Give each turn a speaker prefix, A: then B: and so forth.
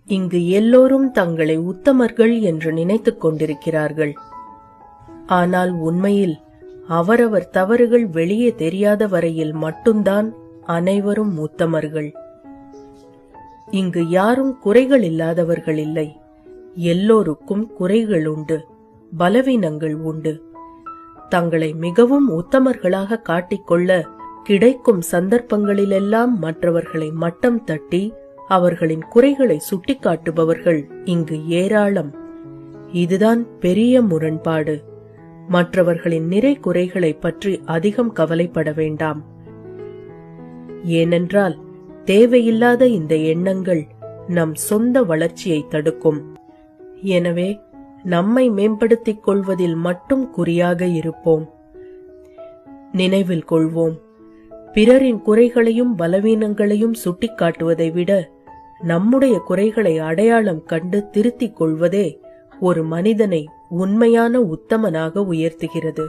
A: இங்கு எல்லோரும் தங்களை உத்தமர்கள் என்று நினைத்துக் கொண்டிருக்கிறார்கள். ஆனால் உண்மையில் அவரவர் தவறுகள் வெளியே தெரியாத வரையில் மட்டும்தான் அனைவரும் உத்தமர்கள். இங்கு யாரும் குறைகள் இல்லாதவர்கள் இல்லை. எல்லோருக்கும் குறைகள் உண்டு, பலவீனங்கள் உண்டு. தங்களை மிகவும் உத்தமர்களாக காட்டிக்கொள்ள கிடைக்கும் சந்தர்ப்பங்களிலெல்லாம் மற்றவர்களை மட்டம் தட்டி அவர்களின் குறைகளை சுட்டிக்காட்டுபவர்கள் இங்கு ஏராளம். இதுதான் பெரிய முரண்பாடு. மற்றவர்களின் நிறை குறைகளை பற்றி அதிகம் கவலைப்பட வேண்டாம். ஏனென்றால் தேவையில்லாத இந்த எண்ணங்கள் நம் சொந்த வளர்ச்சியை தடுக்கும். எனவே நம்மை மேம்படுத்திக் கொள்வதில் மட்டும் குறியாக இருப்போம். நினைவில் கொள்வோம், பிறரின் குறைகளையும் பலவீனங்களையும் சுட்டிக்காட்டுவதை விட நம்முடைய குறைகளை அடையாளம் கண்டு திருத்திக் கொள்வதே ஒரு மனிதனை உண்மையான உத்தமனாக உயர்த்துகிறது.